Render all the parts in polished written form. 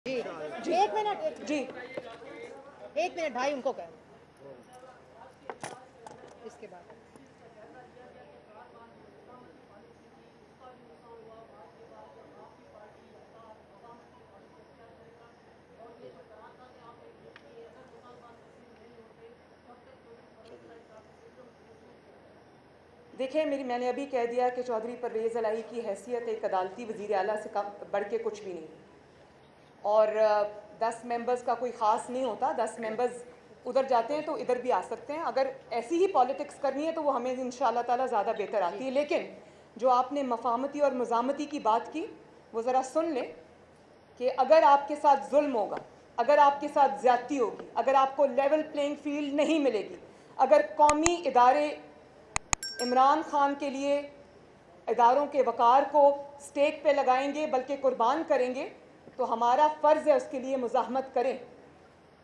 जी जी एक मिनट जी एक मिनट भाई उनको कहें इसके बाद। देखिए मैंने अभी कह दिया कि चौधरी परवेज़ इलाही की हैसियत एक अदालती वज़ीर आला से कम बढ़ के कुछ भी नहीं, और 10 मेंबर्स का कोई ख़ास नहीं होता। 10 मेंबर्स उधर जाते हैं तो इधर भी आ सकते हैं। अगर ऐसी ही पॉलिटिक्स करनी है तो वो हमें इंशाअल्लाह ताला ज़्यादा बेहतर आती है। लेकिन जो आपने मफामती और मुज़ामती की बात की वो ज़रा सुन लें कि अगर आपके साथ जुल्म होगा, अगर आपके साथ ज़्यादती होगी, अगर आपको लेवल प्लेइंग फील्ड नहीं मिलेगी, अगर कौमी इदारे इमरान खान के लिए इदारों के वक़ार को स्टेक पे लगाएंगे बल्कि कुर्बान करेंगे, तो हमारा फ़र्ज़ है उसके लिए मुज़ाहमत करें।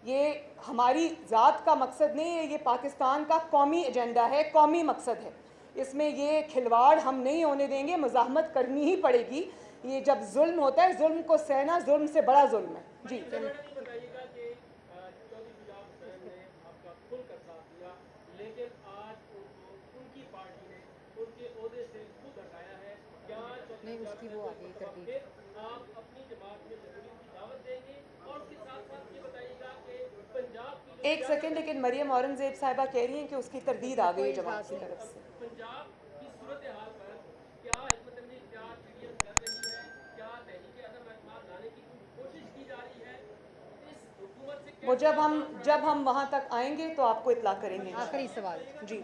ये हमारी ज़ात का मकसद नहीं है, ये पाकिस्तान का कौमी एजेंडा है, कौमी मकसद है। इसमें ये खिलवाड़ हम नहीं होने देंगे, मुज़ाहमत करनी ही पड़ेगी। ये जब जुल्म होता है, जुल्म को सहना जुल्म से बड़ा जुल्म है। जी नहीं उसकी वो आ गई तरकीब। आप अपनी जमात में शमूलियत की दावत देंगे और उसके साथ साथ ये बताइएगा कि पंजाब की एक सेकेंड, लेकिन मरियम औरंगजेब साहिबा कह रही हैं कि उसकी तरदीद आ गई है जमात की तरफ से। पंजाब की सूरत हाल पर क्या हिकमत अमली क्या पीडीएम कर रही है, क्या तहरीक अदम एतमाद लाने की कोशिश की जा रही है, इस हुकूमत से वो जब हम वहाँ तक आएंगे तो आपको इतला करेंगे। आखिरी सवाल जी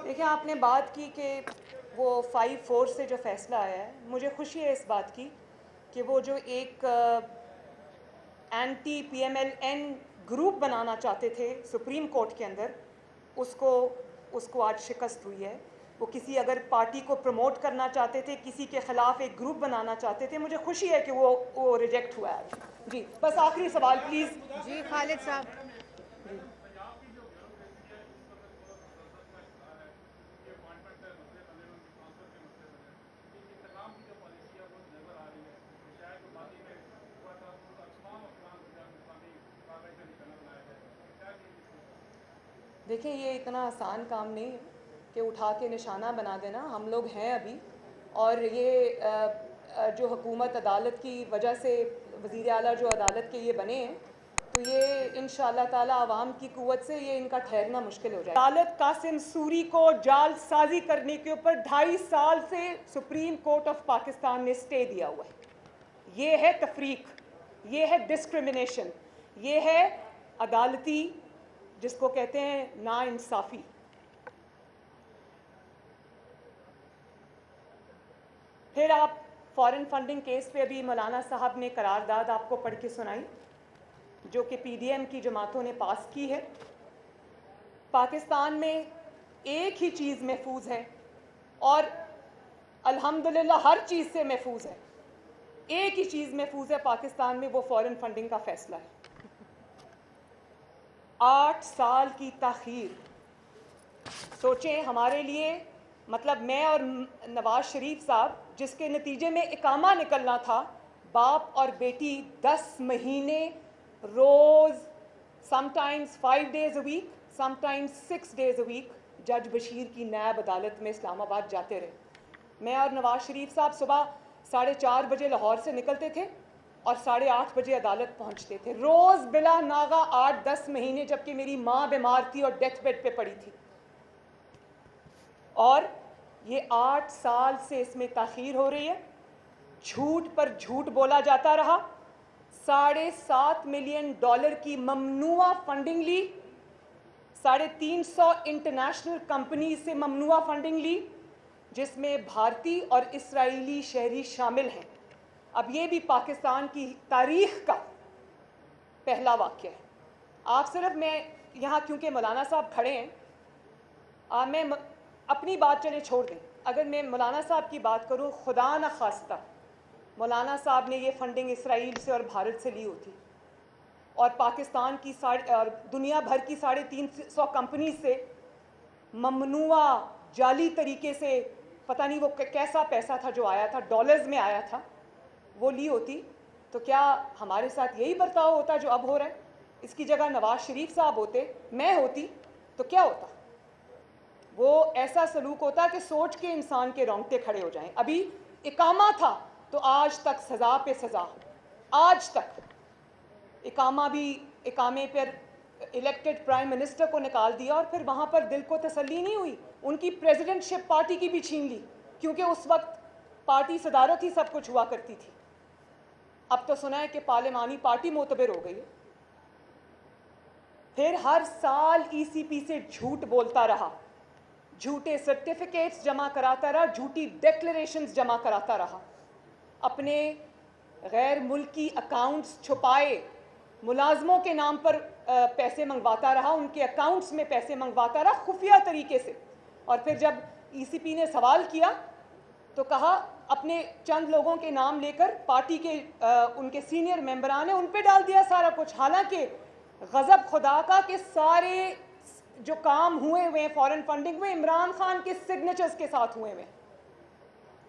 देखिए, आपने बात की कि वो 5-4 से जो फ़ैसला आया है, मुझे खुशी है इस बात की कि वो जो एक एंटी PMLN ग्रुप बनाना चाहते थे सुप्रीम कोर्ट के अंदर, उसको आज शिकस्त हुई है। वो किसी अगर पार्टी को प्रमोट करना चाहते थे, किसी के ख़िलाफ़ एक ग्रुप बनाना चाहते थे, मुझे खुशी है कि वो रिजेक्ट हुआ है। जी बस आखिरी सवाल प्लीज़। जी खालिद साहब। देखिए, ये इतना आसान काम नहीं है कि उठा के निशाना बना देना। हम लोग हैं अभी, और ये जो हुकूमत अदालत की वजह से वज़ीर आला जो अदालत के ये बने हैं, तो ये इंशाअल्लाह ताला आवाम की क़ुव्वत से ये इनका ठहरना मुश्किल हो जाएगा। अदालत कासिम सूरी को जालसाजी करने के ऊपर 2.5 साल से सुप्रीम कोर्ट ऑफ पाकिस्तान ने स्टे दिया हुआ है। ये है तफरीक, ये है डिस्क्रिमिनेशन, ये है अदालती जिसको कहते हैं नाइंसाफ़ी। फिर आप फॉरेन फंडिंग केस पे अभी मौलाना साहब ने करारदाद आपको पढ़ के सुनाई जो कि PDM की जमातों ने पास की है। पाकिस्तान में एक ही चीज़ महफूज है और अल्हम्दुलिल्लाह हर चीज़ से महफूज है। एक ही चीज़ महफूज है पाकिस्तान में, वो फॉरेन फंडिंग का फैसला है। 8 साल की ताख़ीर, सोचें हमारे लिए, मतलब मैं और नवाज शरीफ साहब जिसके नतीजे में इकामा निकलना था, बाप और बेटी 10 महीने रोज़, sometimes 5 days a week, sometimes 6 days a week जज बशीर की नैब अदालत में इस्लामाबाद जाते रहे। मैं और नवाज शरीफ साहब सुबह 4:30 बजे लाहौर से निकलते थे और 8:30 बजे अदालत पहुंचते थे, रोज़ बिला नागा 8-10 महीने, जबकि मेरी माँ बीमार थी और डेथ बेड पे पड़ी थी। और ये 8 साल से इसमें ताख़ीर हो रही है। झूठ पर झूठ बोला जाता रहा। $7.5 मिलियन की ममनुआ फंडिंग ली, 350 इंटरनेशनल कंपनी से ममनुआ फंडिंग ली, जिसमें भारतीय और इसराइली शहरी शामिल हैं। अब ये भी पाकिस्तान की तारीख का पहला वाक़या है। आप सिर्फ, मैं यहाँ क्योंकि मौलाना साहब खड़े हैं, मैं अपनी बात चले छोड़ दें, अगर मैं मौलाना साहब की बात करूं, खुदा न खास्ता मौलाना साहब ने ये फंडिंग इसराइल से और भारत से ली होती और पाकिस्तान की और दुनिया भर की 350 कंपनी से ममनुआ जाली तरीके से, पता नहीं वो कैसा पैसा था जो आया था, डॉलर्स में आया था, वो ली होती, तो क्या हमारे साथ यही बर्ताव होता जो अब हो रहा है? इसकी जगह नवाज शरीफ साहब होते, मैं होती, तो क्या होता? वो ऐसा सलूक होता कि सोच के इंसान के रोंगटे खड़े हो जाएं। अभी इकामा था तो आज तक सज़ा पे सज़ा, आज तक इकामे पर इलेक्टेड प्राइम मिनिस्टर को निकाल दिया और फिर वहाँ पर दिल को तसल्ली नहीं हुई, उनकी प्रेसिडेंटशिप पार्टी की भी छीन ली, क्योंकि उस वक्त पार्टी सदारत ही सब कुछ हुआ करती थी। अब तो सुना है कि पार्लिमानी पार्टी मोतबर हो गई है। फिर हर साल ईसीपी से झूठ बोलता रहा, झूठे सर्टिफिकेट्स जमा कराता रहा, झूठी डिक्लेरेशंस जमा कराता रहा, अपने गैर मुल्की अकाउंट्स छुपाए, मुलाजमों के नाम पर पैसे मंगवाता रहा, उनके अकाउंट्स में पैसे मंगवाता रहा खुफिया तरीके से। और फिर जब ईसीपी ने सवाल किया तो कहा अपने चंद लोगों के नाम लेकर पार्टी के उनके सीनियर मेंबरान ने उन पे डाल दिया सारा कुछ। हालांकि गजब खुदा का कि सारे जो काम हुए हुए हैं फॉरेन फंडिंग में इमरान खान के सिग्नेचर्स के साथ हुए हुए,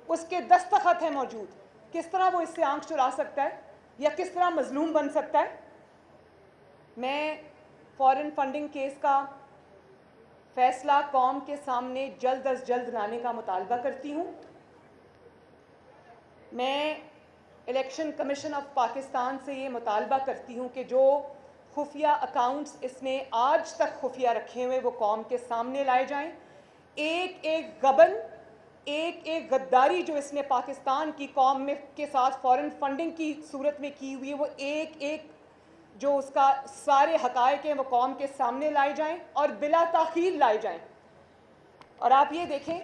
उसके दस्तखत हैं मौजूद। किस तरह वो इससे आंख चुरा सकता है या किस तरह मजलूम बन सकता है? मैं फॉरेन फंडिंग केस का फैसला कौम के सामने जल्द अज जल्द लाने का मुतालबा करती हूँ। मैं इलेक्शन कमीशन ऑफ पाकिस्तान से ये मुतालबा करती हूँ कि जो खुफिया अकाउंट्स इसने आज तक खुफिया रखे हुए वो कौम के सामने लाए जाएं। एक एक गबन, एक एक गद्दारी जो इसने पाकिस्तान की कौम में के साथ फॉरेन फंडिंग की सूरत में की हुई है, वो एक एक जो उसका सारे हकायक हैं वो कौम के सामने लाए जाएं और बिला ताखीर लाए जाएं। और आप ये देखें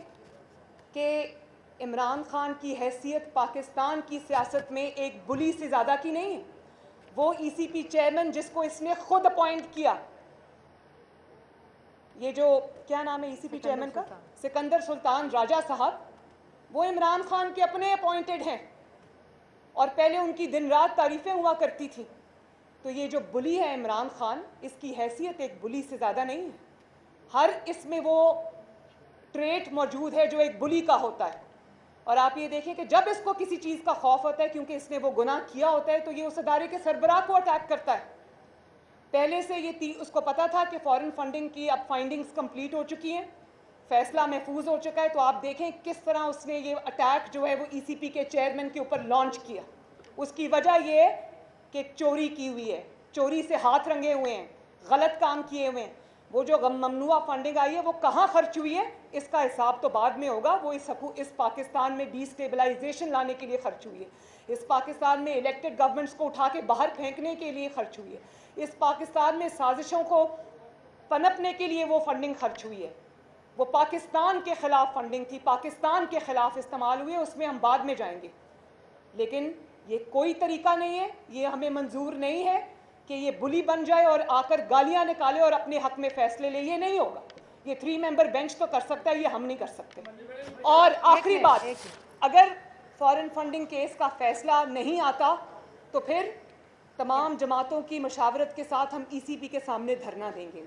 कि इमरान खान की हैसियत पाकिस्तान की सियासत में एक बुली से ज़्यादा की नहीं है। वो ईसीपी चेयरमैन जिसको इसने खुद अपॉइंट किया, ये जो क्या नाम है ईसीपी चेयरमैन का, सिकंदर सुल्तान राजा साहब, वो इमरान खान के अपने अपॉइंटेड हैं और पहले उनकी दिन रात तारीफें हुआ करती थी। तो ये जो बुली है इमरान खान, इसकी हैसियत एक बुली से ज़्यादा नहीं है। हर इसमें वो ट्रेट मौजूद है जो एक बुली का होता है। और आप ये देखें कि जब इसको किसी चीज़ का खौफ होता है क्योंकि इसने वो गुनाह किया होता है, तो ये उस अदारे के सरबराह को अटैक करता है। पहले से ये उसको पता था कि फॉरेन फंडिंग की अब फाइंडिंग्स कंप्लीट हो चुकी हैं, फैसला महफूज हो चुका है। तो आप देखें किस तरह उसने ये अटैक जो है वो ईसीपी के चेयरमैन के ऊपर लॉन्च किया। उसकी वजह ये है कि चोरी की हुई है, चोरी से हाथ रंगे हुए हैं, गलत काम किए हुए हैं। वो जो ममनुआ फंडिंग आई है वो कहाँ खर्च हुई है इसका हिसाब तो बाद में होगा। वो इस पाकिस्तान में डिस्टेबलाइजेशन लाने के लिए खर्च हुई है, इस पाकिस्तान में इलेक्टेड गवर्नमेंट्स को उठा के बाहर फेंकने के लिए खर्च हुई है, इस पाकिस्तान में साजिशों को पनपने के लिए वो फंडिंग खर्च हुई है। वो पाकिस्तान के ख़िलाफ़ फंडिंग थी, पाकिस्तान के ख़िलाफ़ इस्तेमाल हुई है, उसमें हम बाद में जाएंगे। लेकिन ये कोई तरीका नहीं है, ये हमें मंजूर नहीं है कि ये बुली बन जाए और आकर गालियां निकाले और अपने हक में फैसले ले। ये नहीं होगा। ये 3 मेंबर बेंच तो कर सकता है, ये हम नहीं कर सकते। और आखिरी बात, अगर फॉरेन फंडिंग केस का फैसला नहीं आता तो फिर तमाम जमातों की मशावरत के साथ हम ईसीपी के सामने धरना देंगे।